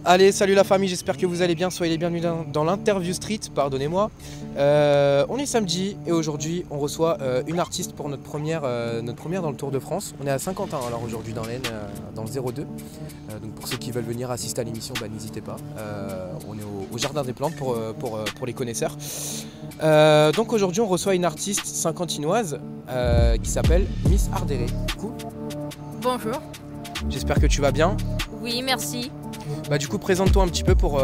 Allez, salut la famille, j'espère que vous allez bien, soyez les bienvenus dans l'interview street, pardonnez-moi. On est samedi et aujourd'hui on reçoit une artiste pour notre première dans le Tour de France. On est à Saint-Quentin alors aujourd'hui dans l'Aisne, dans le 02. Donc pour ceux qui veulent venir assister à l'émission, n'hésitez pas. On est au Jardin des Plantes pour les connaisseurs. Donc aujourd'hui on reçoit une artiste saint-quentinoise qui s'appelle Miss Ardere. Coucou. Bonjour. J'espère que tu vas bien. Oui, merci. Du coup, présente-toi un petit peu pour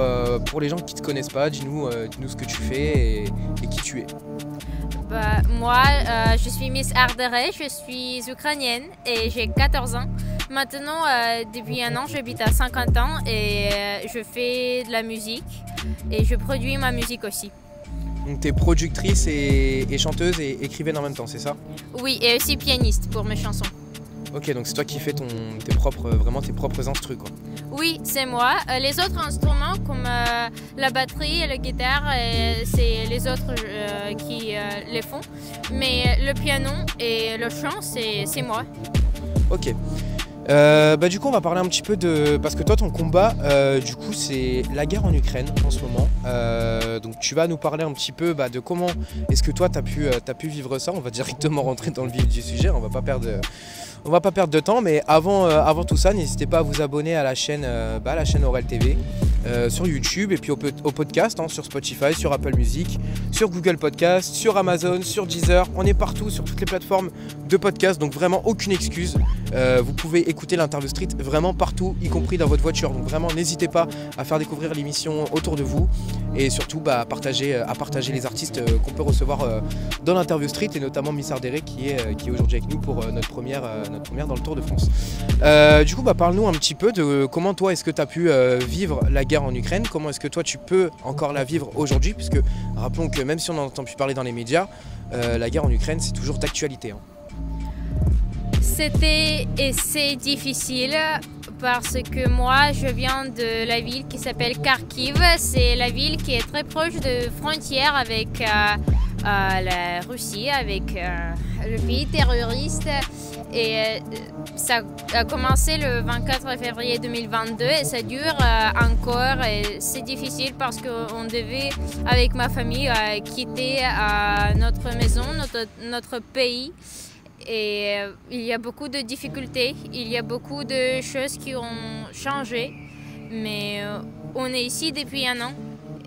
les gens qui ne te connaissent pas. Dis-nous ce que tu fais et qui tu es. Moi, je suis Miss Ardere, je suis ukrainienne et j'ai 14 ans. Maintenant, depuis un an, j'habite à Saint-Quentin et je fais de la musique et je produis ma musique aussi. Donc tu es productrice et chanteuse et écrivaine en même temps, c'est ça? Oui, et aussi pianiste pour mes chansons. Ok, donc c'est toi qui fais tes propres instrus, quoi. Oui, c'est moi. Les autres instruments comme la batterie et la guitare, c'est les autres qui les font. Mais le piano et le chant, c'est moi. Ok. Du coup on va parler un petit peu parce que toi ton combat du coup c'est la guerre en Ukraine en ce moment. Donc tu vas nous parler un petit peu de comment est-ce que toi t'as pu vivre ça. On va directement rentrer dans le vif du sujet, on va pas perdre de temps, mais avant tout ça, n'hésitez pas à vous abonner à la chaîne Aurel TV, sur YouTube et puis au podcast, sur Spotify, sur Apple Music, sur Google Podcast, sur Amazon, sur Deezer. On est partout sur toutes les plateformes de podcast, donc vraiment aucune excuse. Vous pouvez écouter l'interview street vraiment partout, y compris dans votre voiture. Donc vraiment n'hésitez pas à faire découvrir l'émission autour de vous et surtout à partager les artistes qu'on peut recevoir dans l'interview street et notamment Miss Ardere qui est aujourd'hui avec nous pour notre première dans le Tour de France. Du coup parle-nous un petit peu de comment toi est-ce que tu as pu vivre la guerre en Ukraine, comment est-ce que toi tu peux encore la vivre aujourd'hui, puisque rappelons que même si on n'en entend plus parler dans les médias, la guerre en Ukraine c'est toujours d'actualité. C'était assez difficile parce que moi je viens de la ville qui s'appelle Kharkiv. C'est la ville qui est très proche de frontière avec la Russie, avec le pays terroriste. Et ça a commencé le 24 février 2022 et ça dure encore. Et c'est difficile parce qu'on devait, avec ma famille, quitter notre maison, notre pays. Et il y a beaucoup de difficultés, il y a beaucoup de choses qui ont changé, mais on est ici depuis un an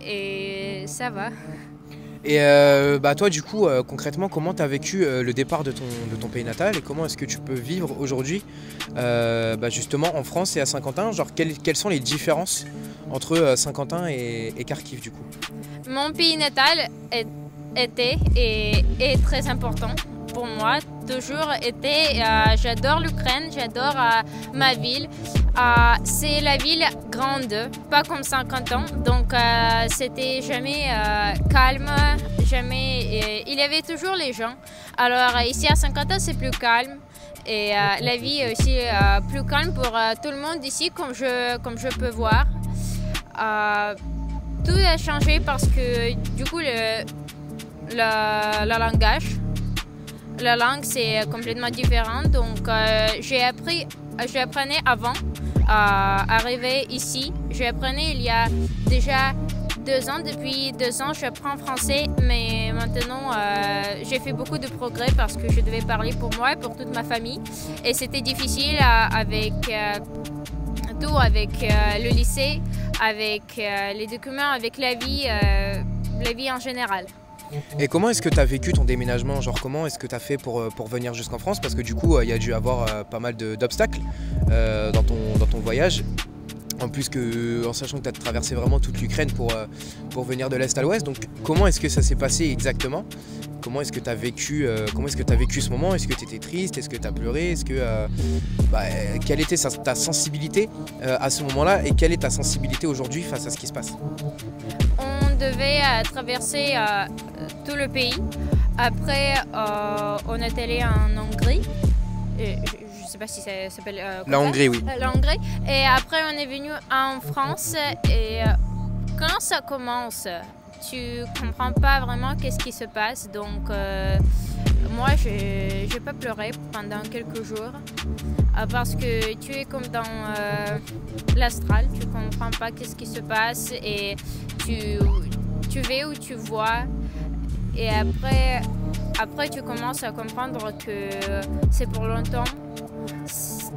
et ça va. Et toi du coup concrètement comment tu as vécu le départ de ton pays natal et comment est-ce que tu peux vivre aujourd'hui justement en France et à Saint-Quentin, genre quelles sont les différences entre Saint-Quentin et Kharkiv du coup? Mon pays natal était et est très important pour moi, toujours été. J'adore l'Ukraine, j'adore ma ville. C'est la ville grande, pas comme Saint-Quentin, donc c'était jamais calme, jamais. Il y avait toujours les gens. Alors ici à Saint-Quentin c'est plus calme et la vie est aussi plus calme pour tout le monde ici, comme je peux voir. Tout a changé parce que du coup le langage. La langue c'est complètement différent, donc j'apprenais avant arriver ici. J'apprenais il y a déjà 2 ans. Depuis 2 ans, j'apprends français, mais maintenant j'ai fait beaucoup de progrès parce que je devais parler pour moi et pour toute ma famille. Et c'était difficile avec tout, avec le lycée, avec les documents, avec la vie en général. Et comment est-ce que tu as vécu ton déménagement? Genre comment est-ce que tu as fait pour venir jusqu'en France? Parce que du coup il y a dû avoir pas mal d'obstacles dans ton voyage. En plus en sachant que tu as traversé vraiment toute l'Ukraine pour venir de l'Est à l'Ouest. Donc comment est-ce que ça s'est passé exactement? Comment est-ce que tu as vécu ce moment? Est-ce que tu étais triste? Est-ce que tu as pleuré? Est-ce que quelle était ta sensibilité à ce moment-là et quelle est ta sensibilité aujourd'hui face à ce qui se passe? On devait traverser tout le pays. Après, on est allé en Hongrie. Je ne sais pas si ça s'appelle... la Hongrie, oui. La Hongrie. Et après, on est venu en France. Et quand ça commence, tu comprends pas vraiment qu'est-ce qui se passe. Donc, moi, je n'ai pas pleuré pendant quelques jours. parce que tu es comme dans l'astral, tu comprends pas qu'est-ce qui se passe et tu vas où tu vois et après tu commences à comprendre que c'est pour longtemps.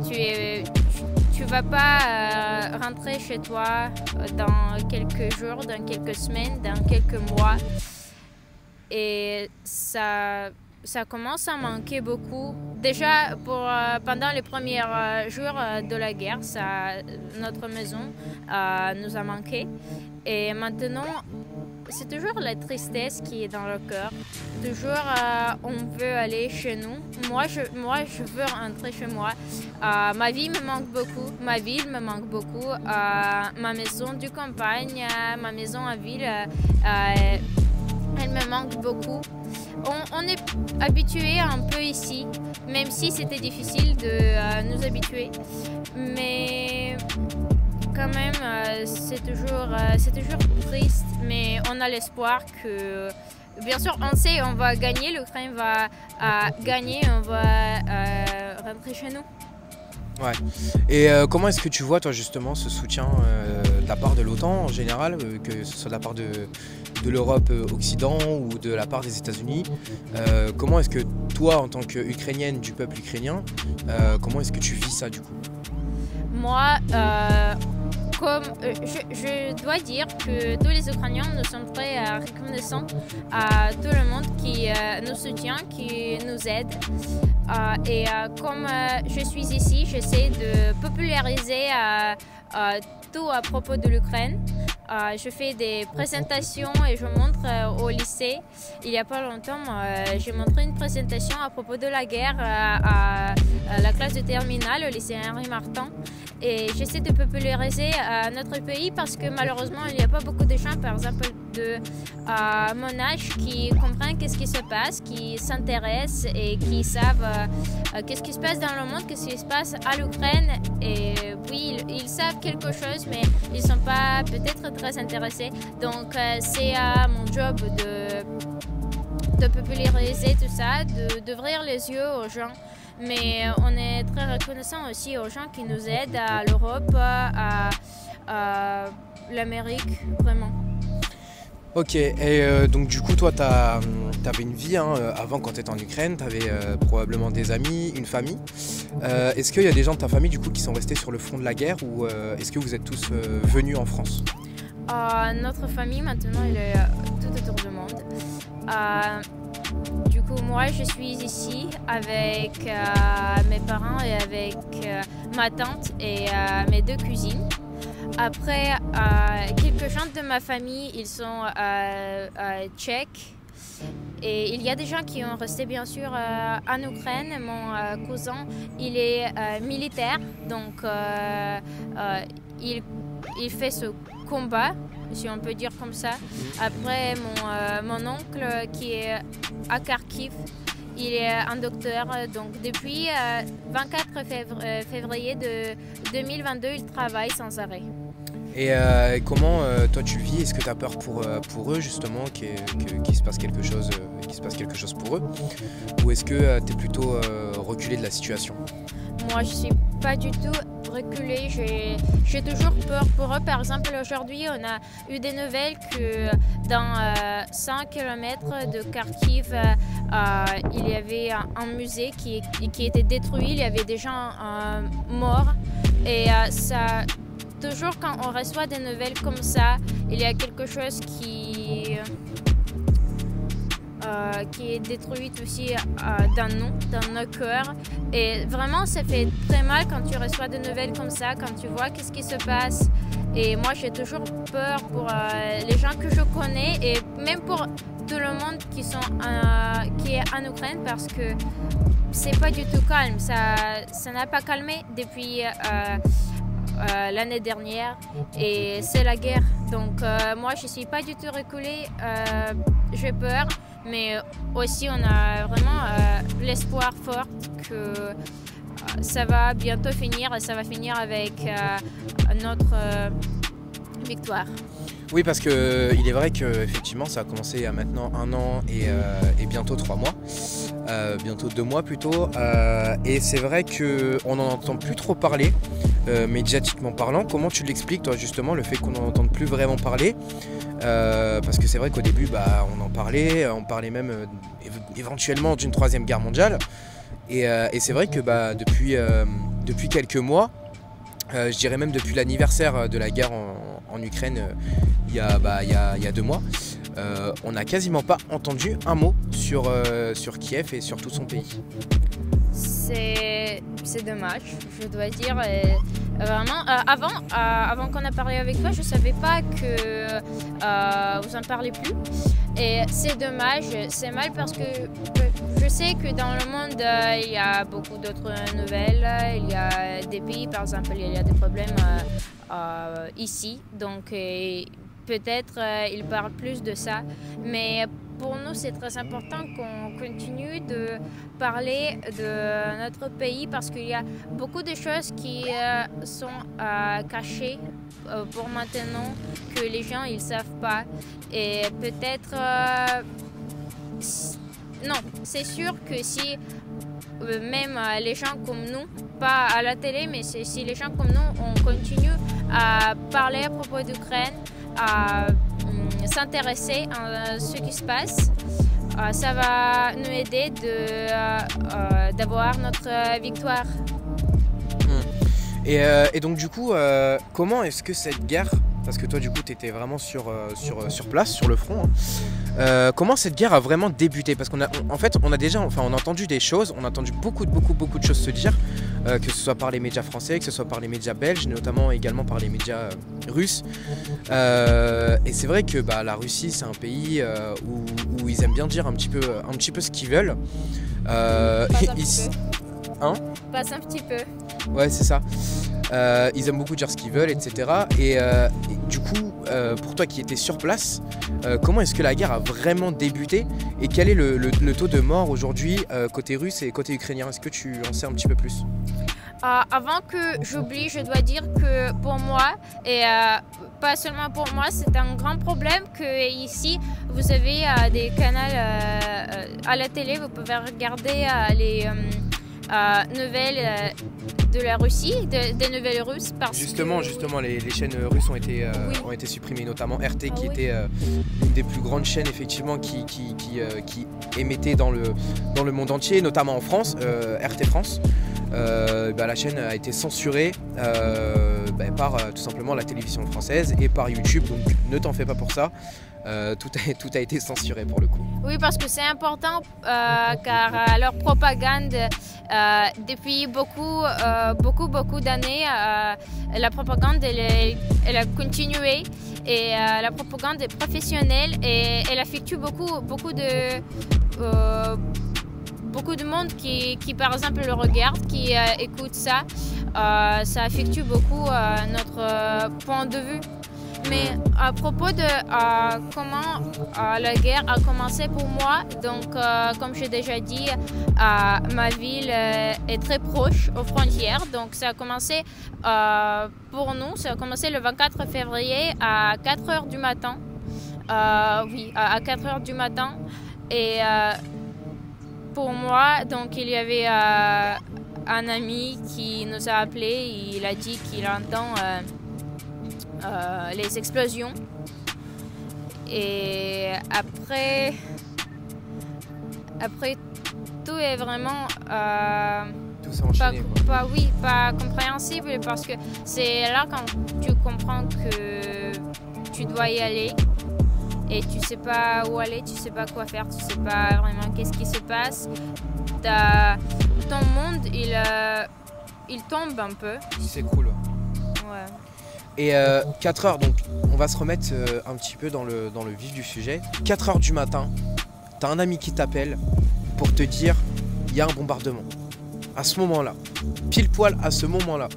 Tu vas pas rentrer chez toi dans quelques jours, dans quelques semaines, dans quelques mois. Et ça commence à manquer beaucoup. Déjà, pendant les premiers jours de la guerre, notre maison nous a manqué. Et maintenant, c'est toujours la tristesse qui est dans le cœur. Toujours, on veut aller chez nous. Moi, je veux rentrer chez moi. Ma vie me manque beaucoup. Ma ville me manque beaucoup. Ma maison de campagne, ma maison en ville, elle me manque beaucoup. On est habitué un peu ici, même si c'était difficile de nous habituer. Mais quand même, c'est toujours triste, mais on a l'espoir que, bien sûr, on sait, on va gagner, l'Ukraine va gagner, on va rentrer chez nous. Ouais. Et comment est-ce que tu vois, toi, justement, ce soutien de la part de l'OTAN en général, que ce soit de la part de l'Europe Occident ou de la part des États-Unis? Comment est-ce que toi, en tant qu'Ukrainienne du peuple ukrainien, comment est-ce que tu vis ça, du coup? Moi, je dois dire que tous les Ukrainiens, nous sommes très reconnaissants à tout le monde qui nous soutient, qui nous aide. Comme je suis ici, j'essaie de populariser tout à propos de l'Ukraine. Je fais des présentations et je montre au lycée. Il n'y a pas longtemps, j'ai montré une présentation à propos de la guerre à la classe de terminale au lycée Henri Martin. Et j'essaie de populariser notre pays parce que malheureusement, il n'y a pas beaucoup de gens, par exemple, de mon âge qui comprennent qu'est-ce qui se passe, qui s'intéressent et qui savent qu'est-ce qui se passe dans le monde, qu'est-ce qui se passe à l'Ukraine. Et oui, ils savent quelque chose, mais ils ne sont pas peut-être très intéressés. Donc, c'est mon job de populariser tout ça, d'ouvrir les yeux aux gens. Mais on est très reconnaissant aussi aux gens qui nous aident, à l'Europe, à l'Amérique, vraiment. Ok, et donc du coup, toi, tu avais une vie avant quand tu étais en Ukraine, tu avais probablement des amis, une famille. Est-ce qu'il y a des gens de ta famille du coup qui sont restés sur le front de la guerre ou est-ce que vous êtes tous venus en France? Notre famille maintenant, elle est tout autour du monde. Du coup, moi, je suis ici avec mes parents et avec ma tante et mes deux cousines. Après, quelques gens de ma famille, ils sont tchèques. Et il y a des gens qui ont resté bien sûr en Ukraine. Mon cousin, il est militaire, donc il fait ce combat, si on peut dire comme ça. Après, mon oncle qui est à Kharkiv, il est un docteur. Donc depuis 24 février de 2022, il travaille sans arrêt. Et comment toi tu vis? Est-ce que tu as peur pour eux justement qu'il se passe quelque chose, pour eux? Ou est-ce que tu es plutôt reculé de la situation? Moi, je suis pas du tout reculée. J'ai toujours peur pour eux. Par exemple, aujourd'hui, on a eu des nouvelles que dans 100 km de Kharkiv, il y avait un musée qui était détruit. Il y avait des gens morts. Et toujours quand on reçoit des nouvelles comme ça, il y a quelque chose qui est détruit aussi dans nous, dans nos cœurs. Et vraiment, ça fait très mal quand tu reçois des nouvelles comme ça, quand tu vois qu'est-ce qui se passe. Et moi, j'ai toujours peur pour les gens que je connais et même pour tout le monde qui est en Ukraine parce que c'est pas du tout calme. Ça n'a pas calmé depuis l'année dernière et c'est la guerre. Donc moi, je suis pas du tout reculée. J'ai peur. Mais aussi, on a vraiment l'espoir fort que ça va bientôt finir et ça va finir avec notre victoire. Oui, parce qu'il est vrai qu'effectivement, ça a commencé il y a maintenant 1 an et bientôt 3 mois. bientôt 2 mois plutôt. Et c'est vrai qu'on n'en entend plus trop parler, médiatiquement parlant. Comment tu l'expliques toi justement, le fait qu'on n'en entende plus vraiment parler? Parce que c'est vrai qu'au début on en parlait, on parlait même éventuellement d'une 3e guerre mondiale. Et c'est vrai que depuis quelques mois, je dirais même depuis l'anniversaire de la guerre en Ukraine il y a 2 mois, on n'a quasiment pas entendu un mot sur Kiev et sur tout son pays. C'est dommage, je dois dire. Et vraiment, avant qu'on a parlé avec toi, je ne savais pas que vous en parlez plus. Et c'est dommage, c'est mal parce que je sais que dans le monde, il y a beaucoup d'autres nouvelles. Il y a des pays, par exemple, il y a des problèmes ici. Donc peut-être ils parlent plus de ça. Mais pour nous, c'est très important qu'on continue de parler de notre pays parce qu'il y a beaucoup de choses qui sont cachées pour maintenant que les gens ils savent pas. Et peut-être non, c'est sûr que si même les gens comme nous, pas à la télé, mais si les gens comme nous, on continue à parler à propos d'Ukraine, à s'intéresser à ce qui se passe, ça va nous aider d'avoir notre victoire. Et donc du coup, comment est-ce que cette guerre, parce que toi du coup tu étais vraiment sur place, sur le front, comment cette guerre a vraiment débuté? Parce qu'on a entendu des choses, on a entendu beaucoup de choses se dire, que ce soit par les médias français, que ce soit par les médias belges, notamment également par les médias russes. Et c'est vrai que la Russie c'est un pays où ils aiment bien dire un petit peu ce qu'ils veulent. Passe un petit peu. Ouais, c'est ça. Ils aiment beaucoup dire ce qu'ils veulent, etc. Et du coup, pour toi qui étais sur place, comment est-ce que la guerre a vraiment débuté? Et quel est le taux de mort aujourd'hui côté russe et côté ukrainien? Est-ce que tu en sais un petit peu plus? Avant que j'oublie, je dois dire que pour moi, et pas seulement pour moi, c'est un grand problème que ici, vous avez des canaux à la télé, vous pouvez regarder les nouvelles de la Russie, des nouvelles russes. Justement, les chaînes russes ont été supprimées, notamment RT qui était une des plus grandes chaînes effectivement qui émettait dans le monde entier, notamment en France, RT France. La chaîne a été censurée par tout simplement la télévision française et par YouTube, donc ne t'en fais pas pour ça. Tout a été censuré pour le coup. Oui, parce que c'est important car leur propagande, depuis beaucoup d'années, la propagande elle a continué et la propagande est professionnelle et elle affecte beaucoup de monde qui par exemple le regarde, qui écoute ça. Ça affecte beaucoup notre point de vue. Mais à propos de comment la guerre a commencé pour moi, donc comme j'ai déjà dit, ma ville est très proche aux frontières. Donc ça a commencé pour nous, ça a commencé le 24 février à 4h du matin. Oui, à 4h du matin. Et pour moi, donc il y avait un ami qui nous a appelés, il a dit qu'il entend les explosions. Et après tout est vraiment tout s'est enchaîné, pas compréhensible, parce que c'est là quand tu comprends que tu dois y aller et tu sais pas où aller, tu sais pas quoi faire, tu sais pas vraiment qu'est-ce qui se passe. Ton monde il tombe un peu. Il s'écroule. Ouais. Et 4 heures, donc on va se remettre un petit peu dans le vif du sujet. 4 heures du matin, t'as un ami qui t'appelle pour te dire il y a un bombardement. À ce moment-là, pile poil à ce moment-là,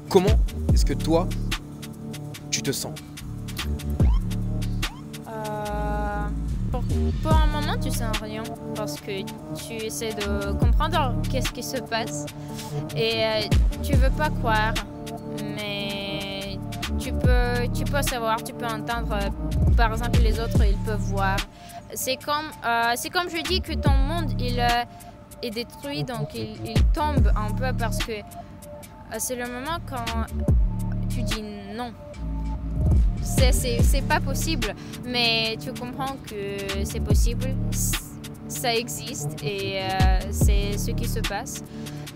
comment est-ce que toi, tu te sens? Pour un moment, tu sens rien parce que tu essaies de comprendre qu'est-ce qui se passe et tu veux pas croire, mais tu tu peux savoir, tu peux entendre, par exemple, les autres, ils peuvent voir. C'est comme je dis que ton monde, il est détruit, donc il tombe un peu parce que c'est le moment quand tu dis non. C'est pas possible, mais tu comprends que c'est possible, ça existe et c'est ce qui se passe.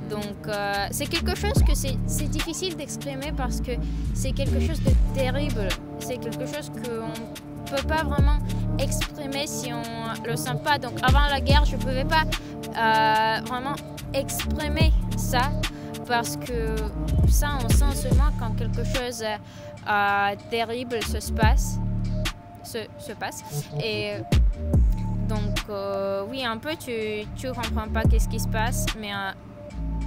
Donc c'est quelque chose que c'est difficile d'exprimer parce que c'est quelque chose de terrible. C'est quelque chose qu'on ne peut pas vraiment exprimer si on le sent pas. Donc avant la guerre, je ne pouvais pas vraiment exprimer ça parce que ça, on sent seulement quand quelque chose terrible se passe. Et donc oui, un peu tu comprends pas qu'est-ce qui se passe, mais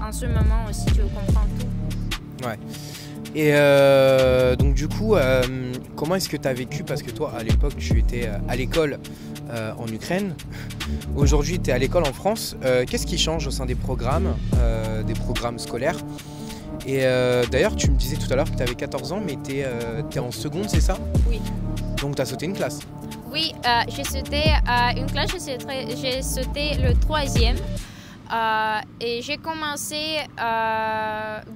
en ce moment aussi tu comprends tout. Ouais. Et donc du coup, comment est-ce que tu as vécu? Parce que toi, à l'époque, tu étais à l'école en Ukraine. Aujourd'hui, tu es à l'école en France. Qu'est-ce qui change au sein des programmes scolaires? Et d'ailleurs, tu me disais tout à l'heure que tu avais 14 ans, mais tu es en seconde, c'est ça? Oui. Donc tu as sauté une classe? Oui, j'ai sauté une classe, j'ai sauté le 3e. Et j'ai commencé,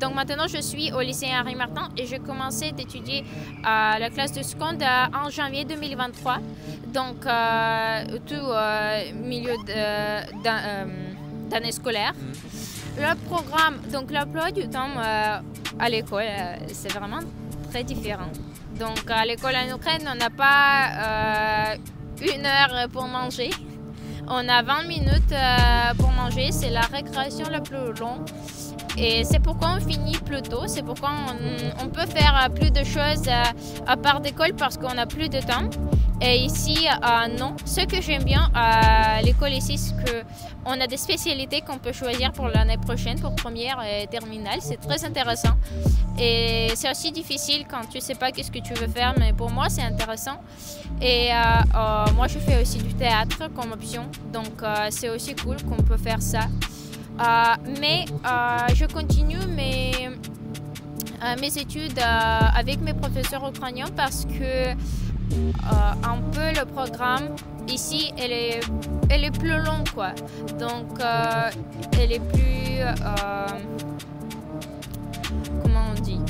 donc maintenant je suis au lycée Henri Martin et j'ai commencé d'étudier la classe de seconde en janvier 2023, donc tout milieu d'année scolaire. Le programme, donc l'emploi du temps à l'école, c'est vraiment très différent. Donc à l'école en Ukraine, on n'a pas 1 heure pour manger. On a 20 minutes pour manger, c'est la récréation la plus longue. Et c'est pourquoi on finit plus tôt, c'est pourquoi on peut faire plus de choses à part d'école parce qu'on n'a plus de temps. Et ici, non. Ce que j'aime bien à l'école ici, c'est qu'on a des spécialités qu'on peut choisir pour l'année prochaine, pour première et terminale. C'est très intéressant. Et c'est aussi difficile quand tu ne sais pas qu'est-ce que tu veux faire, mais pour moi, c'est intéressant. Et moi, je fais aussi du théâtre comme option. Donc, c'est aussi cool qu'on peut faire ça. Mais je continue mes études avec mes professeurs ukrainiens parce que un peu le programme ici, elle est plus longue, quoi. Donc, elle est plus... comment on dit?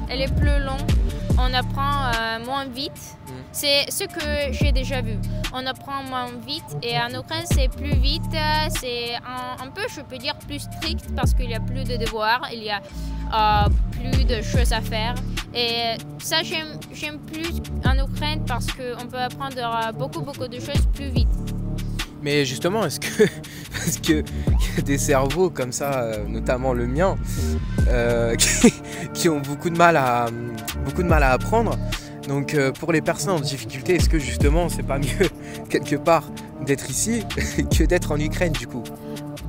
Elle est plus longue. On apprend moins vite. C'est ce que j'ai déjà vu. On apprend moins vite et en Ukraine c'est plus vite. C'est un peu, je peux dire, plus strict parce qu'il y a plus de devoirs, il y a plus de choses à faire. Et ça j'aime plus en Ukraine parce qu'on peut apprendre beaucoup de choses plus vite. Mais justement, est-ce que parce qu'il y a des cerveaux comme ça, notamment le mien, qui ont beaucoup de mal à apprendre. Donc pour les personnes en difficulté, est-ce que justement c'est pas mieux quelque part d'être ici que d'être en Ukraine du coup?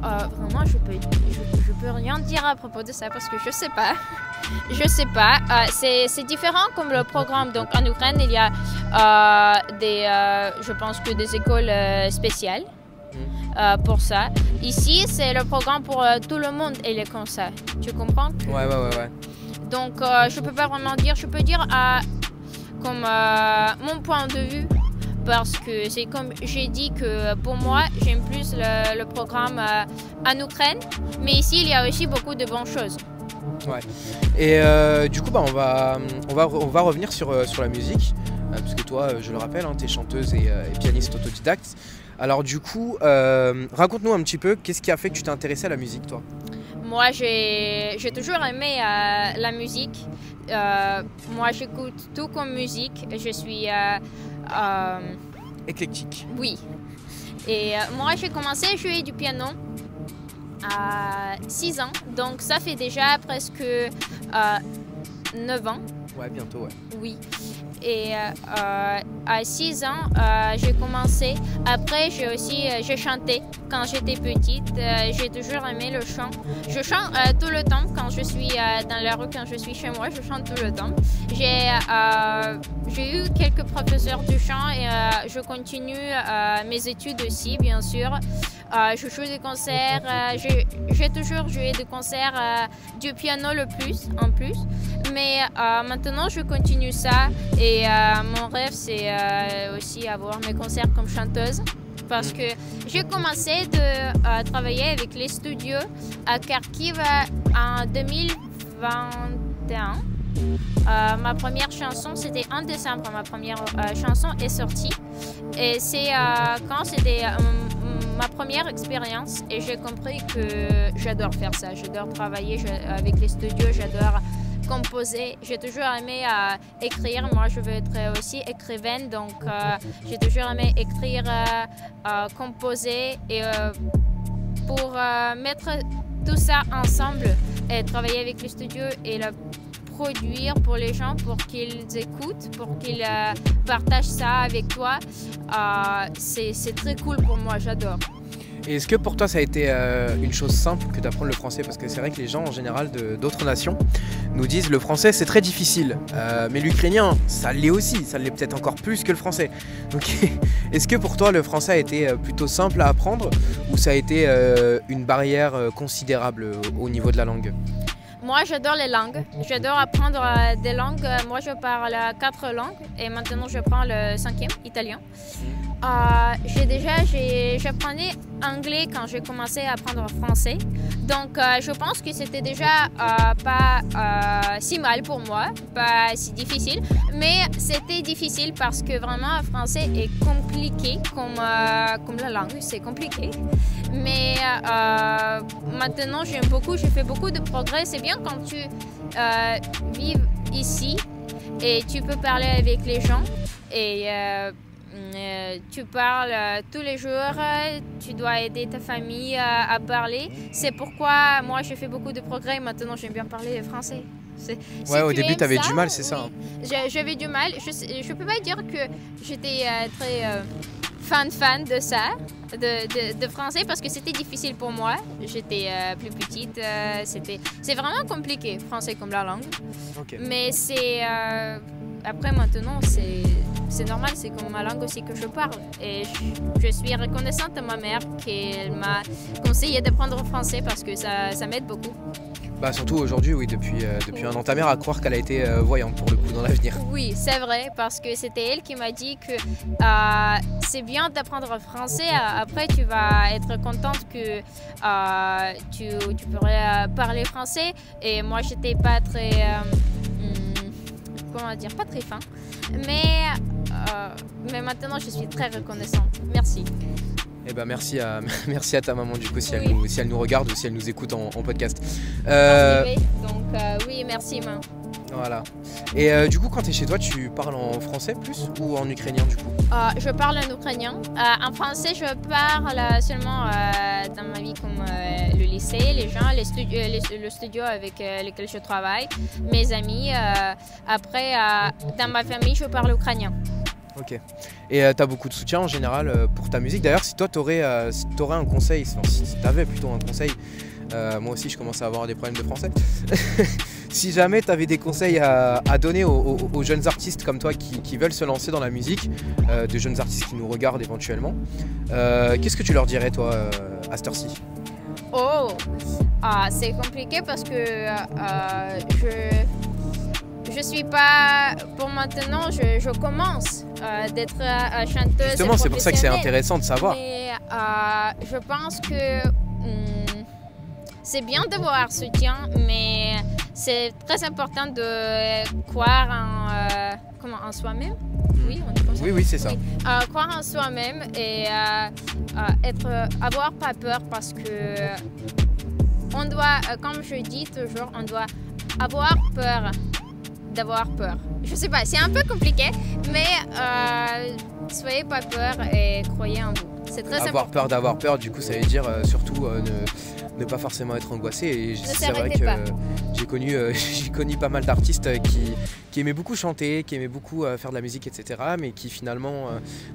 Vraiment, je peux rien dire à propos de ça parce que je sais pas. C'est différent comme le programme. Donc en Ukraine, il y a je pense que des écoles spéciales pour ça. Ici, c'est le programme pour tout le monde et les comme ça. Tu comprends? Ouais. Donc je peux pas vraiment dire. Je peux dire comme mon point de vue. Parce que c'est comme j'ai dit que pour moi, j'aime plus le programme en Ukraine. Mais ici, il y a aussi beaucoup de bonnes choses. Ouais. Et du coup, on va revenir sur la musique. Parce que toi, je le rappelle, tu es chanteuse et pianiste autodidacte. Alors du coup, raconte-nous un petit peu, qu'est-ce qui a fait que tu t'es intéressée à la musique, toi? Moi, j'ai toujours aimé la musique. Moi, j'écoute tout comme musique. Je suis... éclectique. Oui. Et moi, j'ai commencé à jouer du piano à 6 ans. Donc, ça fait déjà presque 9 ans. Ouais, bientôt, ouais. Oui. Et à 6 ans, j'ai commencé. Après, j'ai chanté quand j'étais petite. J'ai toujours aimé le chant. Je chante tout le temps quand je suis dans la rue, quand je suis chez moi. Je chante tout le temps. J'ai eu quelques professeurs de chant et je continue mes études aussi, bien sûr. Je joue des concerts, j'ai toujours joué des concerts du piano en plus. Mais maintenant, je continue ça. Et mon rêve, c'est aussi avoir mes concerts comme chanteuse. Parce que j'ai commencé de travailler avec les studios à Kharkiv en 2021. Ma première chanson, c'était en décembre, ma première chanson est sortie. Et c'est quand c'était ma première expérience et j'ai compris que j'adore faire ça. J'adore travailler avec les studios, j'adore composer. J'ai toujours aimé écrire. Moi, je veux être aussi écrivaine, donc j'ai toujours aimé écrire, composer et pour mettre tout ça ensemble et travailler avec les studios et le produire pour les gens, pour qu'ils écoutent, pour qu'ils partagent ça avec toi. C'est très cool pour moi, j'adore. Et est-ce que pour toi ça a été une chose simple que d'apprendre le français? Parce que c'est vrai que les gens en général d'autres nations nous disent le français c'est très difficile, mais l'ukrainien ça l'est aussi, ça l'est peut-être encore plus que le français. Donc est-ce que pour toi le français a été plutôt simple à apprendre ou ça a été une barrière considérable au niveau de la langue? Moi, j'adore les langues. J'adore apprendre des langues. Moi, je parle 4 langues et maintenant, je prends le 5e, italien. J'apprenais anglais quand j'ai commencé à apprendre français. Donc, je pense que c'était déjà pas si mal pour moi, pas si difficile. Mais c'était difficile parce que vraiment, le français est compliqué comme la langue. C'est compliqué. Mais maintenant, j'aime beaucoup. J'ai fait beaucoup de progrès. C'est bien quand tu vis ici et tu peux parler avec les gens et tu parles tous les jours, tu dois aider ta famille à parler. C'est pourquoi moi j'ai fait beaucoup de progrès. Maintenant j'aime bien parler français. Ouais, au début tu avais du mal, c'est ça? J'avais du mal. Je peux pas dire que j'étais très fan de ça, de français, parce que c'était difficile pour moi. J'étais plus petite. C'est vraiment compliqué, français comme la langue. Okay. Mais après maintenant, c'est normal, c'est comme ma langue aussi que je parle. Et je suis reconnaissante à ma mère qu'elle m'a conseillé d'apprendre le français parce que ça m'aide beaucoup. Bah surtout aujourd'hui, oui, depuis un an. Ta mère, à croire qu'elle a été voyante pour le coup dans l'avenir. Oui, c'est vrai, parce que c'était elle qui m'a dit que c'est bien d'apprendre le français. Après, tu vas être contente que tu pourrais parler français. Et moi, j'étais pas très... comment dire, pas très fin. Mais maintenant, je suis très reconnaissante. Merci. Eh ben merci à ta maman du coup si elle nous regarde ou si elle nous écoute en podcast. Donc oui, merci maman. Voilà. Et du coup quand tu es chez toi tu parles en français plus ou en ukrainien du coup? Je parle en ukrainien. En français je parle seulement dans ma vie comme le lycée, les gens, le studio avec lequel je travaille, mes amis. Après dans ma famille je parle ukrainien. Ok. Et tu as beaucoup de soutien en général pour ta musique. D'ailleurs, si toi, tu aurais un conseil, si tu avais plutôt un conseil, moi aussi je commence à avoir des problèmes de français, si jamais tu avais des conseils à donner aux jeunes artistes comme toi qui veulent se lancer dans la musique, de jeunes artistes qui nous regardent éventuellement, qu'est-ce que tu leur dirais toi à cette heure-ci? C'est compliqué parce que je suis pas... Pour maintenant, je commence d'être chanteuse. Justement, c'est pour ça que c'est intéressant de savoir. Mais je pense que c'est bien d'avoir soutien, mais c'est très important de croire en soi-même. Oui, on dit comme ça. Oui, c'est ça. Oui. Croire en soi-même et avoir pas peur parce que on doit, comme je dis toujours, on doit avoir peur d'avoir peur. Je sais pas, c'est un peu compliqué, mais soyez pas peur et croyez en vous. C'est très important. Avoir peur d'avoir peur, du coup, ça veut dire surtout ne pas forcément être angoissé. Et c'est vrai que j'ai connu pas mal d'artistes qui aimaient beaucoup chanter, qui aimaient beaucoup faire de la musique, etc. Mais qui finalement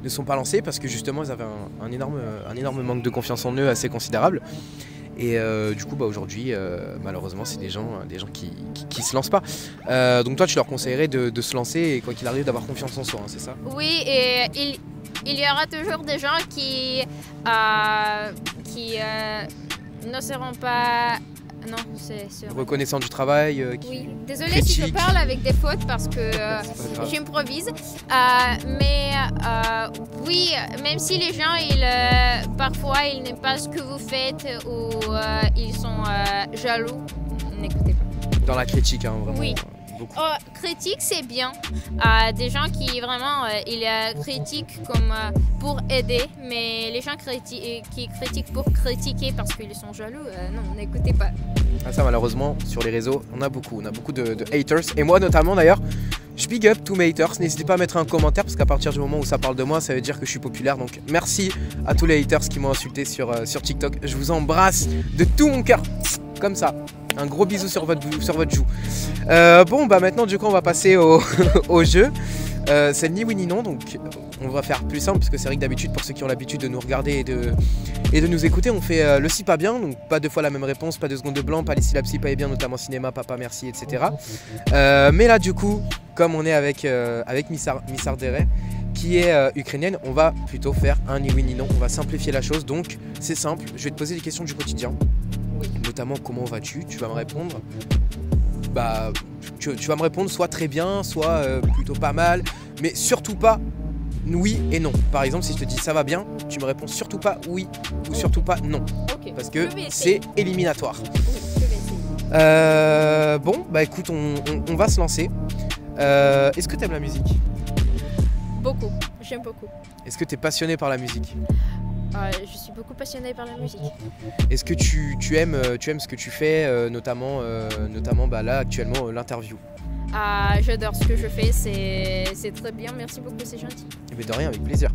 ne sont pas lancés parce que justement ils avaient un énorme manque de confiance en eux assez considérable. Et du coup, aujourd'hui, malheureusement, c'est des gens qui se lancent pas. Donc toi, tu leur conseillerais de se lancer et quoi qu'il arrive, d'avoir confiance en soi, hein, c'est ça? Oui, et il y aura toujours des gens qui qui ne seront pas... Non, c'est... Reconnaissant du travail. Oui, désolée si je parle avec des fautes parce que j'improvise. Mais oui, même si les gens, parfois, ils n'aiment pas ce que vous faites ou ils sont jaloux, n'écoutez pas. Dans la critique, hein, vraiment. Oui. Critique, c'est bien. Des gens qui vraiment ils critiquent comme pour aider, mais les gens qui critiquent pour critiquer parce qu'ils sont jaloux, non, n'écoutez pas. Ah, ça, malheureusement, sur les réseaux, on a beaucoup de haters. Et moi, notamment, d'ailleurs, je big up tous mes haters. N'hésitez pas à mettre un commentaire parce qu'à partir du moment où ça parle de moi, ça veut dire que je suis populaire. Donc, merci à tous les haters qui m'ont insulté sur TikTok. Je vous embrasse de tout mon cœur, comme ça. Un gros bisou sur votre joue. Bon, bah maintenant, du coup, on va passer au jeu. C'est ni oui ni non, donc on va faire plus simple parce que c'est vrai que d'habitude, pour ceux qui ont l'habitude de nous regarder et de nous écouter, on fait le si pas bien, donc pas deux fois la même réponse, pas deux secondes de blanc, pas les syllabes si pas et bien, notamment cinéma, papa, merci, etc. Mais là, du coup, comme on est avec Missar Dere, qui est ukrainienne, on va plutôt faire un ni oui ni non, on va simplifier la chose, donc c'est simple, je vais te poser des questions du quotidien. Notamment comment vas-tu, tu vas me répondre, bah tu vas me répondre soit très bien, soit plutôt pas mal, mais surtout pas oui et non. Par exemple, si je te dis ça va bien, tu me réponds surtout pas oui ou surtout pas non, parce que c'est éliminatoire. Bon, bah écoute, on va se lancer. Est-ce que tu aimes la musique? Beaucoup, j'aime beaucoup. Est-ce que tu es passionné par la musique? Je suis beaucoup passionnée par la musique. Est-ce que tu aimes ce que tu fais, notamment bah, là actuellement l'interview? J'adore ce que je fais, c'est très bien, merci beaucoup, c'est gentil. Mais de rien, avec plaisir.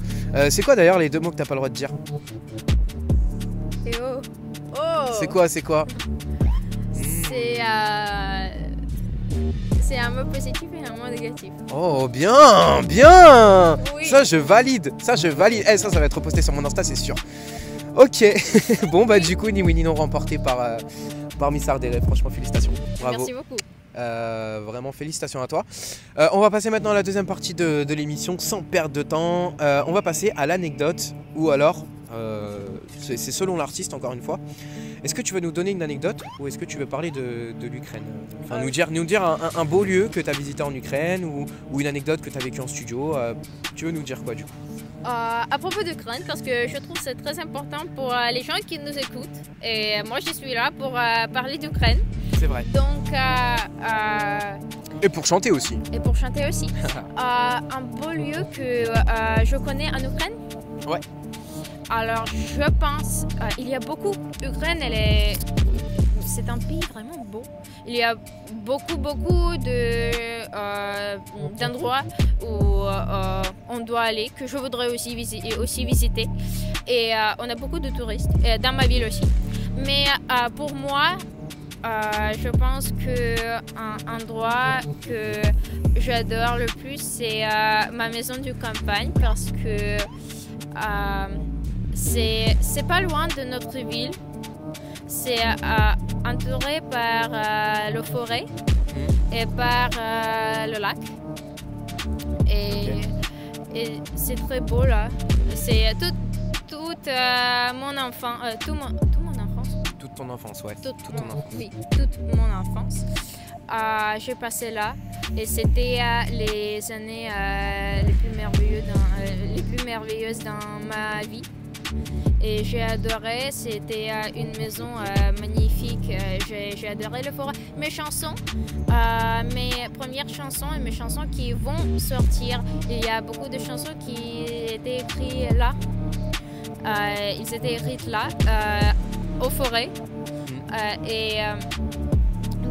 C'est quoi d'ailleurs les deux mots que t'as pas le droit de dire? Et oh. C'est quoi? C'est un mot positif et un mot négatif. Oh, bien. Oui. Ça je valide. Ça va être reposté sur mon Insta, c'est sûr. Ok. Bon bah du coup ni oui ni non remporté par Missar Dere. Franchement félicitations. Bravo. Merci beaucoup. Vraiment félicitations à toi. On va passer maintenant à la deuxième partie de l'émission sans perdre de temps. On va passer à l'anecdote ou alors c'est selon l'artiste encore une fois. Est-ce que tu veux nous donner une anecdote ou est-ce que tu veux parler de l'Ukraine? Enfin nous dire un beau lieu que tu as visité en Ukraine ou une anecdote que tu as vécue en studio. Tu veux nous dire quoi du coup? À propos d'Ukraine, parce que je trouve que c'est très important pour les gens qui nous écoutent. Et moi je suis là pour parler d'Ukraine. C'est vrai. Donc, et pour chanter aussi. Un beau lieu que je connais en Ukraine. Ouais. Alors, je pense, il y a beaucoup. Ukraine, c'est un pays vraiment beau. Il y a beaucoup d'endroits où on doit aller, que je voudrais aussi visiter. Et on a beaucoup de touristes, dans ma ville aussi. Mais pour moi, je pense qu'un endroit que j'adore le plus, c'est ma maison de campagne parce que c'est pas loin de notre ville. C'est entouré par la forêt et par le lac. Et c'est très beau là. C'est toute mon enfance. Toute ton enfance, ouais. Toute mon enfance. J'ai passé là et c'était les années les plus merveilleuses dans ma vie. Et j'ai adoré, c'était une maison magnifique, j'ai adoré le forêt. Mes chansons, mes premières chansons et mes chansons qui vont sortir, il y a beaucoup de chansons qui étaient écrites là. Ils étaient écrites là, au forêt.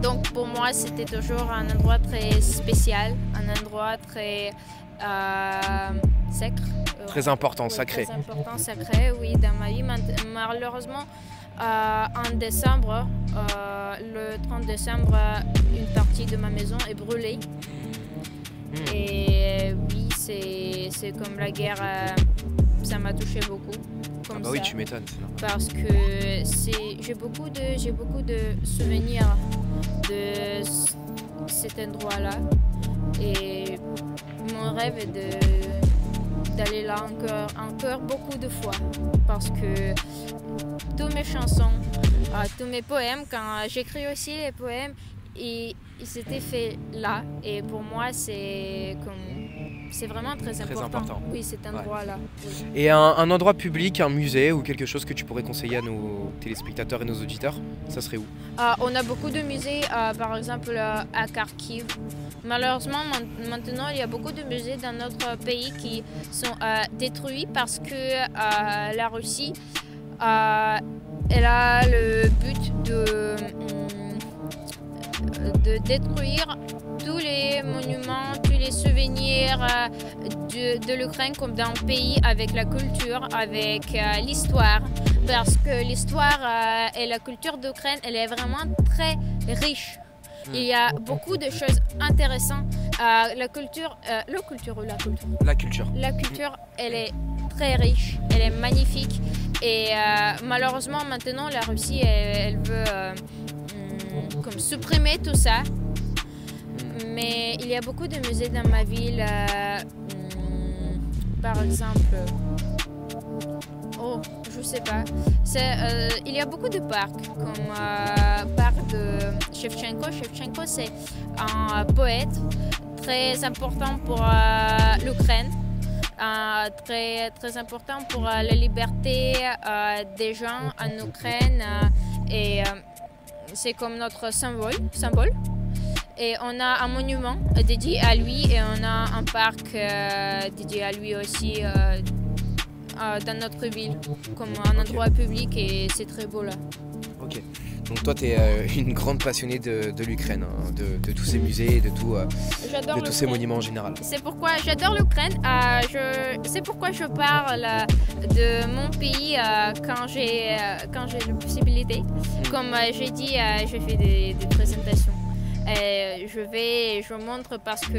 Donc pour moi, c'était toujours un endroit très spécial, un endroit très sacré. Très important, sacré. Très important, sacré, oui, dans ma vie. Malheureusement, en décembre, le 30 décembre, une partie de ma maison est brûlée. Et oui, c'est comme la guerre, ça m'a touché beaucoup. Comme bah ça, oui, tu m'étonnes. Parce que j'ai beaucoup de souvenirs de cet endroit-là. Et mon rêve est d'aller là encore beaucoup de fois parce que toutes mes chansons, tous mes poèmes. Quand j'écris aussi les poèmes, ils s'étaient faits là. Et pour moi, c'est vraiment très important. Oui, cet endroit-là. Oui. Et un endroit public, un musée ou quelque chose que tu pourrais conseiller à nos téléspectateurs et nos auditeurs, ça serait où? On a beaucoup de musées, par exemple à Kharkiv. Malheureusement, maintenant, il y a beaucoup de musées dans notre pays qui sont détruits parce que la Russie elle a le but de détruire tous les monuments, tous les souvenirs de l'Ukraine comme d'un pays avec la culture, avec l'histoire. Parce que l'histoire et la culture d'Ukraine, elle est vraiment très riche. Il y a beaucoup de choses intéressantes. La culture, elle est très riche, elle est magnifique. Et malheureusement, maintenant, la Russie, elle veut comme supprimer tout ça. Mais il y a beaucoup de musées dans ma ville. Par exemple, je sais pas. Il y a beaucoup de parcs, comme parc de Shevchenko. Shevchenko, c'est un poète très important pour l'Ukraine, très, très important pour la liberté des gens en Ukraine. Et c'est comme notre symbole. Et on a un monument dédié à lui et on a un parc dédié à lui aussi dans notre ville, comme un endroit public, et c'est très beau là. Ok, donc toi tu es une grande passionnée de l'Ukraine, hein, de tous ces musées, de tous ces monuments en général. C'est pourquoi j'adore l'Ukraine, c'est pourquoi je parle de mon pays quand j'ai la possibilité. Comme j'ai dit, je fais des présentations. Je montre parce que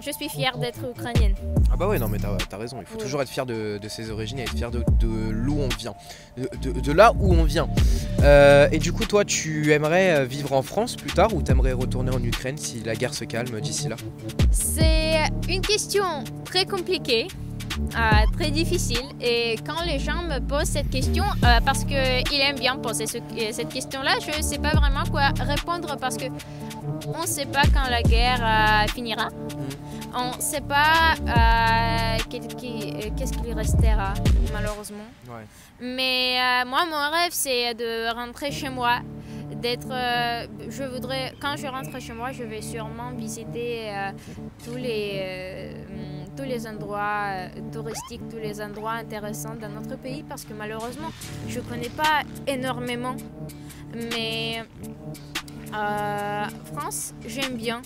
je suis fière d'être ukrainienne. Ah bah ouais, non mais t'as raison, il faut toujours être fier de ses origines et être fier de l'où on vient, de là où on vient. Et du coup toi tu aimerais vivre en France plus tard ou t'aimerais retourner en Ukraine si la guerre se calme d'ici là? C'est une question très compliquée. Très difficile, et quand les gens me posent cette question, parce qu'ils aiment bien poser cette question-là, je ne sais pas vraiment quoi répondre parce que on ne sait pas quand la guerre finira, on ne sait pas qu'est-ce qu'il restera malheureusement. Ouais. Mais moi mon rêve c'est de rentrer chez moi, quand je rentre chez moi, je vais sûrement visiter tous les endroits touristiques, tous les endroits intéressants dans notre pays, parce que malheureusement, je ne connais pas énormément. Mais France, j'aime bien.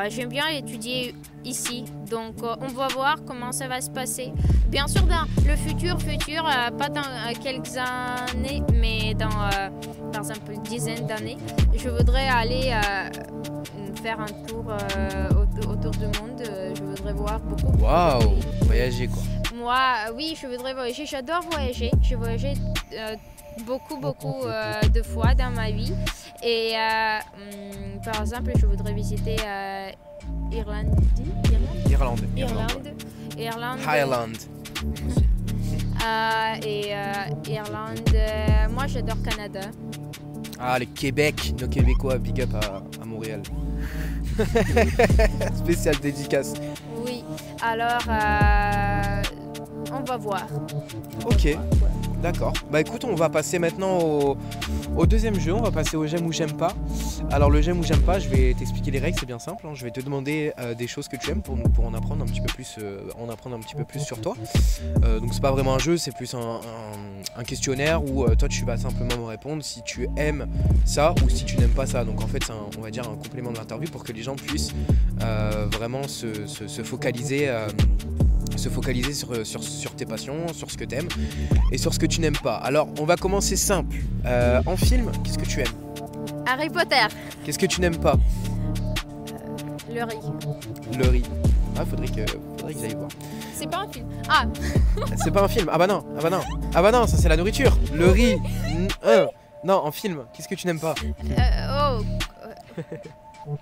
J'aime bien étudier ici, donc on va voir comment ça va se passer. Bien sûr, dans le futur, pas dans quelques années, mais dans un peu une dizaine d'années, je voudrais aller faire un tour autour du monde. Je voudrais voir beaucoup. Waouh, voyager quoi. Moi, oui, je voudrais voyager. J'adore voyager. J'ai voyagé beaucoup de fois dans ma vie. Et par exemple, je voudrais visiter Irlande. Highland. Et Irlande. Moi, j'adore Canada. Ah, le Québec, nos Québécois, big up à Montréal. Spécial dédicace. Oui, alors on va voir. Ok, d'accord. Bah écoute, on va passer maintenant au deuxième jeu, on va passer au j'aime ou j'aime pas. Alors le j'aime ou j'aime pas, je vais t'expliquer les règles, c'est bien simple, hein. Je vais te demander des choses que tu aimes pour en apprendre un petit peu plus, sur toi. Donc c'est pas vraiment un jeu, c'est plus un questionnaire où toi tu vas simplement me répondre si tu aimes ça ou si tu n'aimes pas ça. Donc en fait c'est on va dire un complément de l'interview pour que les gens puissent vraiment se focaliser sur tes passions, sur ce que tu aimes et sur ce que tu n'aimes pas. Alors on va commencer simple. En film, qu'est-ce que tu aimes? Harry Potter. Qu'est-ce que tu n'aimes pas? Le riz. Le riz. Ah, faudrait que j'aille voir. C'est pas un film. Ah. C'est pas un film. Ah bah non, ça c'est la nourriture. Le riz. Non, en film, qu'est-ce que tu n'aimes pas? Je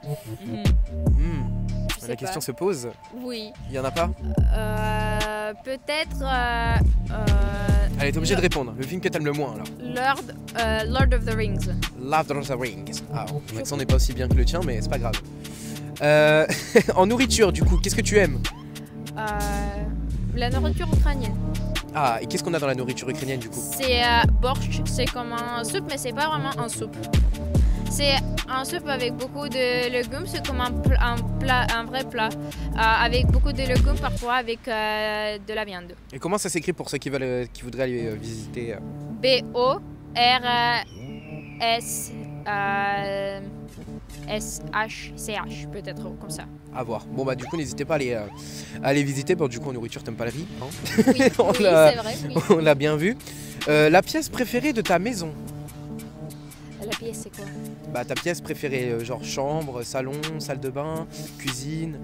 La sais question pas. se pose. Oui. Il y en a pas? Peut-être Allez, t'es obligé de répondre. Le film que t'aimes le moins, alors. Lord of the Rings. Lord of the Rings. Ah, mon accent n'est pas aussi bien que le tien, mais c'est pas grave. En nourriture, du coup, qu'est-ce que tu aimes? La nourriture ukrainienne. Ah, et qu'est-ce qu'on a dans la nourriture ukrainienne, du coup? C'est borscht, c'est comme un soupe, mais c'est pas vraiment un soupe. C'est un soupe avec beaucoup de légumes, c'est comme un vrai plat, avec beaucoup de légumes, parfois avec de la viande. Et comment ça s'écrit pour ceux qui voudraient aller visiter? BORSSHCH, peut-être comme ça. À voir. Bon, bah, du coup, n'hésitez pas à aller visiter. Bon, du coup, en nourriture, t'aimes pas la vie, hein? Oui, c'est vrai. Oui. On l'a bien vu. La pièce préférée de ta maison? La pièce, c'est quoi? Bah, ta pièce préférée, genre chambre, salon, salle de bain, cuisine.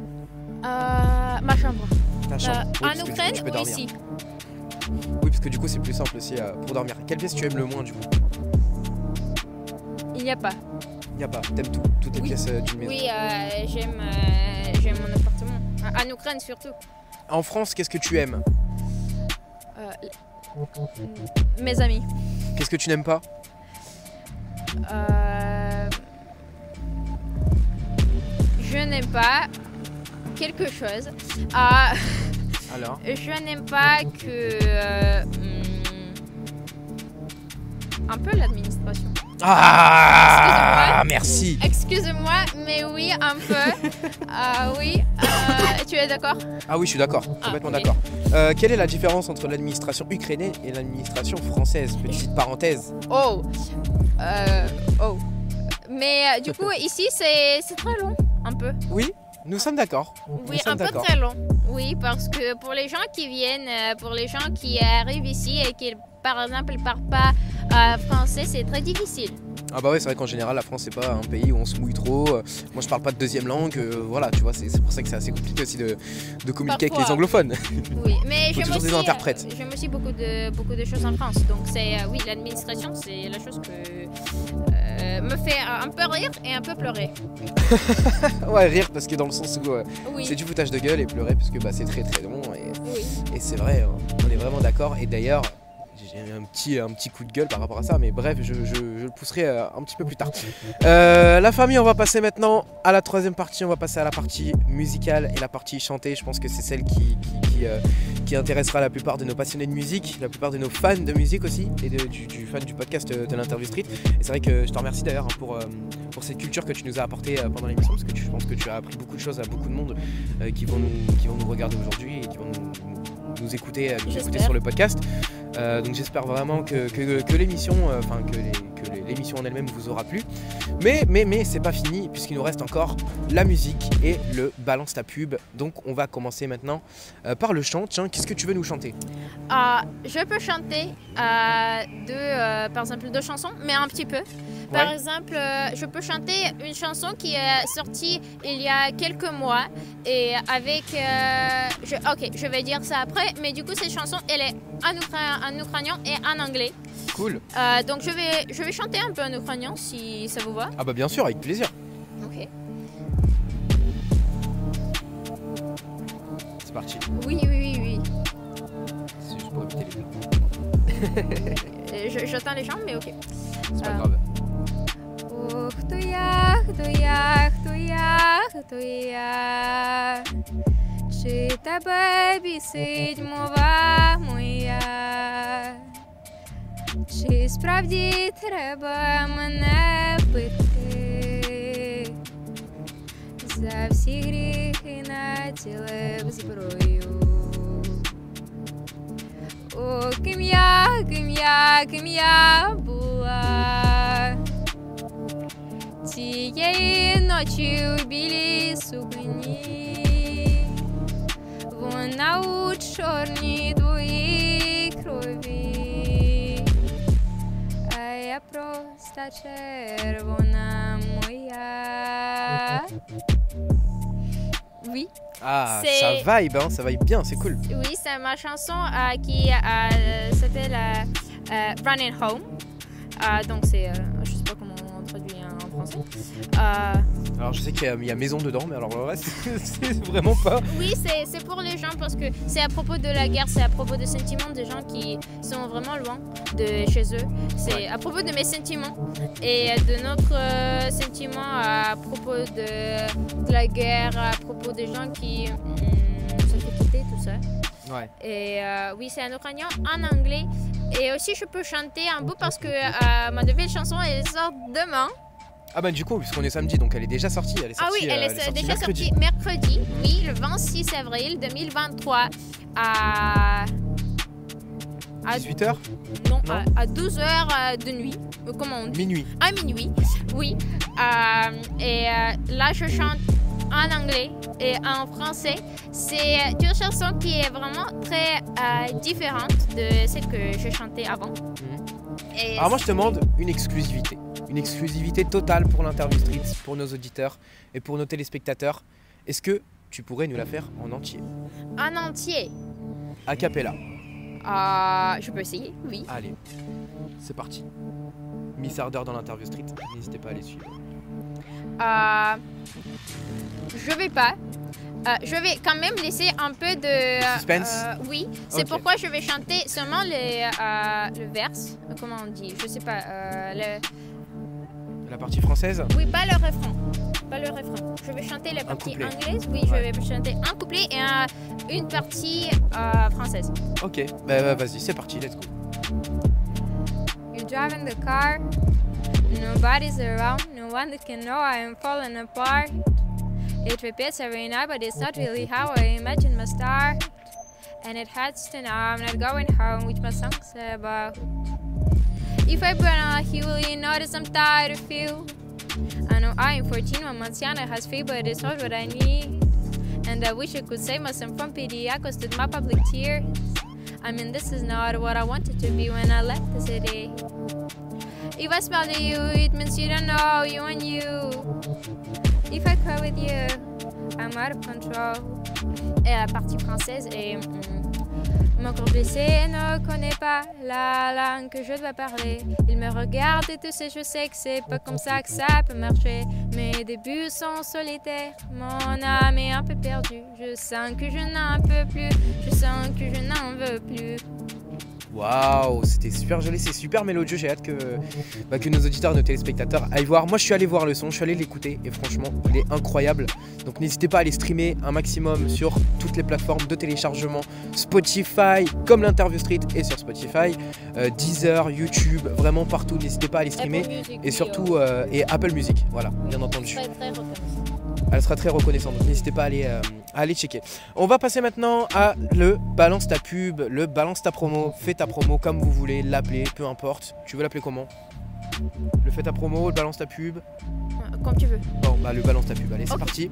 Ma chambre. Ta chambre. Oui, parce En que du coup, Ukraine tu peux ou dormir. ici? Oui, parce que du coup, c'est plus simple aussi pour dormir. Quelle pièce tu aimes le moins, du coup? Il n'y a pas. Y a pas, t'aimes tout, toutes les Oui. pièces d'une maison. Oui, j'aime mon appartement. En Ukraine surtout. En France, qu'est-ce que tu aimes? Mes amis. Qu'est-ce que tu n'aimes pas? Je n'aime pas quelque chose. Alors? Je n'aime pas que un peu l'administration. Ah, merci. Excuse-moi, mais oui, un peu. Oui, tu es d'accord? Ah oui, je suis d'accord, complètement ok. d'accord. Quelle est la différence entre l'administration ukrainienne et l'administration française? Petite parenthèse. Oh. Mais du coup, ici, c'est très long, un peu. Oui, nous sommes d'accord. Oui, Nous sommes un peu d'accord. très long. Oui, parce que pour les gens qui viennent, pour les gens qui arrivent ici et qui, par exemple, ne parlent pas français, c'est très difficile. Ah bah ouais, c'est vrai qu'en général, la France, c'est pas un pays où on se mouille trop. Moi, je parle pas de deuxième langue. Voilà, tu vois, c'est pour ça que c'est assez compliqué aussi de communiquer avec Parfois. les anglophones. Oui, mais Faut j'aime toujours des aussi, interprètes. j'aime aussi beaucoup de choses en France. Donc, oui, l'administration, c'est la chose que me fait un peu rire et un peu pleurer. Ouais, rire parce que dans le sens où Oui, c'est du foutage de gueule et pleurer parce que bah, c'est très très long. oui. Et c'est vrai, on est vraiment d'accord. Et d'ailleurs, j'ai un petit coup de gueule par rapport à ça, mais bref, je le pousserai un petit peu plus tard. La famille, on va passer maintenant à la troisième partie. On va passer à la partie musicale et la partie chantée. Je pense que c'est celle qui intéressera la plupart de nos passionnés de musique, la plupart de nos fans de musique aussi, et du fan du podcast de l'Interview Street. Et c'est vrai que je te remercie d'ailleurs pour cette culture que tu nous as apportée pendant l'émission, parce que je pense que tu as appris beaucoup de choses à beaucoup de monde qui vont nous regarder aujourd'hui et qui vont nous écouter sur le podcast. Donc j'espère vraiment que l'émission, l'émission en elle-même vous aura plu. Mais c'est pas fini puisqu'il nous reste encore la musique et le balance ta pub. Donc on va commencer maintenant par le chant. Tiens, qu'est-ce que tu veux nous chanter? Je peux chanter par exemple deux chansons, mais un petit peu. Par Ouais. exemple, je peux chanter une chanson qui est sortie il y a quelques mois et avec... je vais dire ça après, mais du coup cette chanson elle est en ukrainien et en anglais. Cool. Donc je vais chanter un peu en ukrainien si ça vous va. Ah bah bien sûr, avec plaisir. Ok. C'est parti. Oui. C'est juste pour éviter les J'attends les chants, mais ok. C'est pas grave. Хто я, чи тебе бісить мова моя, чи справді треба мене бити, за всі гріхи націлив зброю. О, ким я була цієї ночі у білій сукні, вона у чорній твоїй крові, а я просто червона моя. Oui. Ah, C'est- ça vibe bien, c'est cool. Oui, c'est ma chanson qui s'appelle Running Home. Donc c'est, je sais pas comment on traduit en français. Alors je sais qu'il y a maison dedans, mais alors le reste, c'est vraiment pas. Oui, c'est pour les gens parce que c'est à propos de la guerre, c'est à propos des sentiments des gens qui sont vraiment loin de chez eux. C'est à propos de mes sentiments et de notre sentiment à propos de la guerre, à propos des gens qui se fait quitter, tout ça. Ouais. Et oui, c'est en ukrainien, en anglais. Et aussi, je peux chanter un peu parce que ma nouvelle chanson, elle sort demain. Ah bah du coup, puisqu'on est samedi, donc elle est déjà sortie. Elle est sortie, Ah oui, elle est déjà mercredi. sortie mercredi, oui, le 26 avril 2023 à 18h. non, Non. à 12h de nuit. Comment on dit? Minuit. À minuit, oui. Et là, je chante en anglais et en français. C'est une chanson qui est vraiment très différente de celle que j'ai chantée avant. Et Alors moi je te demande une exclusivité. Une exclusivité totale pour l'interview street, pour nos auditeurs et pour nos téléspectateurs. Est-ce que tu pourrais nous la faire en entier? en entier. A cappella. Je peux essayer, oui. Allez, c'est parti. Miss Ardeur dans l'interview street, n'hésitez pas à les suivre. Je vais pas. Je vais quand même laisser un peu de suspense. Oui, c'est Ok. pourquoi je vais chanter seulement le verse. Comment on dit? Je sais pas. La partie française. Oui, pas le refrain. Pas le refrain. Je vais chanter la partie couplet. anglaise. Oui, Ouais. je vais chanter un couplet et une partie française. Ok, bah vas-y, c'est parti, let's go. You're driving the car. Nobody's around. No one that can know I am falling apart. It repeats every night, but it's not really how I imagine my start. And it hurts to know I'm not going home, which my song's about. If I burn out here, will you notice I'm tired of you? I know I am 14, my Mansiana has free, but it's not what I need. And I wish I could save myself from pity. I costed my public tears. I mean, this is not what I wanted to be when I left the city. If I smile at you, it means you don't know you and you. If I cry with you, I'm out of control. Et la partie française est mon corps blessé ne connaît pas la langue que je dois parler. Il me regarde et tu sais, je sais que c'est pas comme ça que ça peut marcher. Mes débuts sont solitaires, mon âme est un peu perdue. Je sens que je n'en peux plus, je sens que je n'en veux plus. Waouh, c'était super joli, c'est super mélodieux. J'ai hâte que nos auditeurs, nos téléspectateurs aillent voir. Moi, je suis allé voir le son, je suis allé l'écouter et franchement, il est incroyable. Donc, n'hésitez pas à aller streamer un maximum sur toutes les plateformes de téléchargement Spotify, comme l'interview street et sur Spotify, Deezer, YouTube, vraiment partout. N'hésitez pas à aller streamer et surtout et Apple Music. Voilà, bien entendu. Très, très reconnaissant. Elle sera très reconnaissante, donc n'hésitez pas à aller checker. On va passer maintenant à le balance ta pub, le balance ta promo, fais ta promo comme vous voulez l'appeler, peu importe. Tu veux l'appeler comment? Le fais ta promo, le balance ta pub? Comme tu veux. Bon, bah le balance ta pub, allez c'est Ok. parti. Et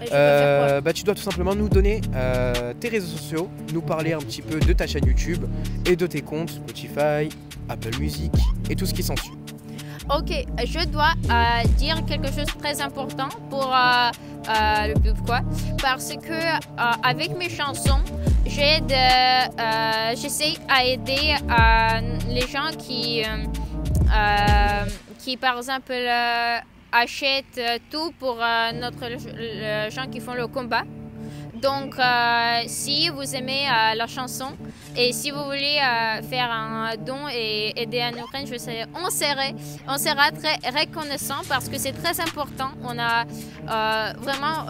je peux faire quoi? Bah tu dois tout simplement nous donner tes réseaux sociaux, nous parler un petit peu de ta chaîne YouTube et de tes comptes Spotify, Apple Music et tout ce qui s'ensuit. Ok, je dois dire quelque chose de très important pour le pub, quoi. Parce que avec mes chansons, j'essaie à aider les gens qui par exemple, achètent tout pour les gens qui font le combat. Donc, si vous aimez la chanson et si vous voulez faire un don et aider en Ukraine, on sera très reconnaissant parce que c'est très important. On a vraiment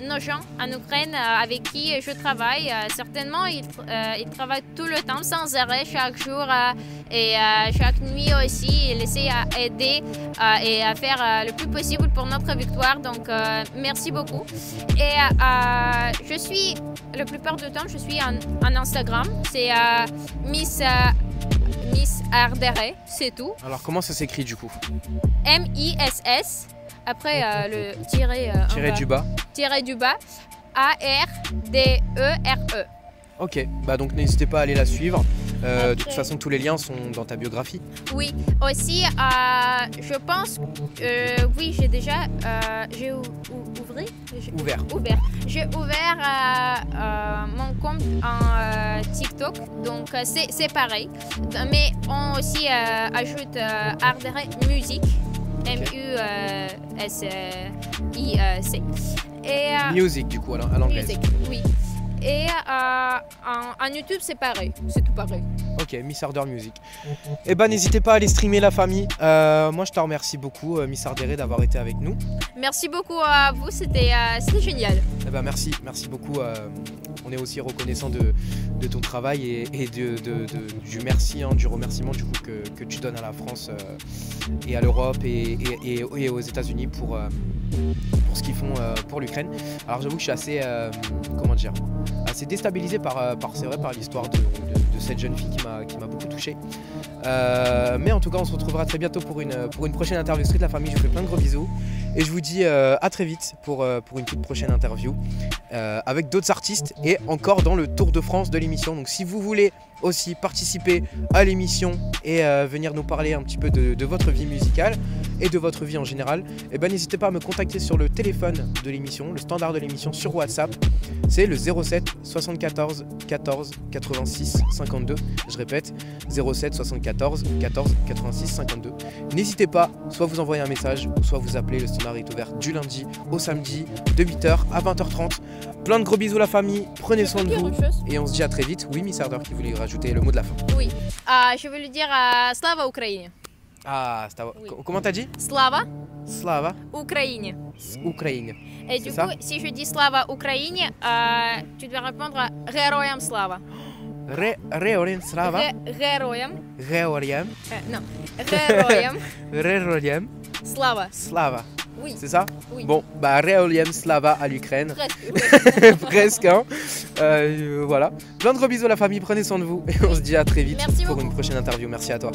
nos gens en Ukraine avec qui je travaille. Certainement, ils travaillent tout le temps, sans arrêt, chaque jour et chaque nuit aussi. Ils essaient à aider et à faire le plus possible pour notre victoire. Donc, merci beaucoup. Et je suis, la plupart du temps, je suis en Instagram. C'est Miss Ardere, c'est tout. Alors comment ça s'écrit du coup? M-I-S-S, après le tiret Tiré du bas. Tiret du bas, A-R-D-E-R-E. Ok, bah donc n'hésitez pas à aller la suivre. De Après- toute façon, tous les liens sont dans ta biographie. Oui, aussi, je pense, oui, j'ai déjà, j'ai Ouvert. J'ai ouvert mon compte en TikTok, donc c'est pareil. Mais on aussi ajoute Ardere Music. M-U-S-I-C. Music du coup à l'anglais. Music, oui. Et en YouTube, c'est pareil, c'est tout pareil. Ok, Miss Ardeur Music. Eh ben, n'hésitez pas à aller streamer la famille. Moi, je te remercie beaucoup, Miss Ardere, d'avoir été avec nous. Merci beaucoup à vous, c'était génial. Eh ben, merci beaucoup. On est aussi reconnaissant de ton travail et du merci, du remerciement du coup, que tu donnes à la France et à l'Europe et aux États-Unis pour ce qu'ils font pour l'Ukraine. Alors j'avoue que je suis assez, assez déstabilisé par l'histoire de cette jeune fille qui m'a beaucoup touché. Mais en tout cas, on se retrouvera très bientôt pour une prochaine interview Street la famille. Je vous fais plein de gros bisous et je vous dis à très vite pour une toute prochaine interview avec d'autres artistes et encore dans le Tour de France de l'émission. Donc si vous voulez aussi participer à l'émission et venir nous parler un petit peu de votre vie musicale et de votre vie en général, eh ben, n'hésitez pas à me contacter sur le téléphone de l'émission, le standard de l'émission sur WhatsApp. C'est le 07 74 14 86 52. Je répète, 07 74 14 86 52. N'hésitez pas, soit vous envoyez un message, soit vous appelez. Le standard est ouvert du lundi au samedi de 8h à 20h30. Plein de gros bisous la famille, prenez soin de vous et on se dit à très vite. Oui, Miss Ardeur qui voulait rajouter le mot de la fin. Oui, je veux lui dire Slava Ukraine. Ah, oui. Comment t'as dit? Slava. Slava. Ukraine. Ukraine. Et du coup, si je dis Slava Ukraine, tu dois répondre Героям Slava. Героям Slava. Героям. Героям. Non. Героям. Gheroyam Slava. Slava. Oui. C'est ça? Oui. Bon, bah Gheroyam Slava à l'Ukraine. Presque. Presque, hein. Voilà. Plein de gros bisous la famille, prenez soin de vous et on se dit à très vite Merci pour beaucoup. une prochaine interview. Merci à toi.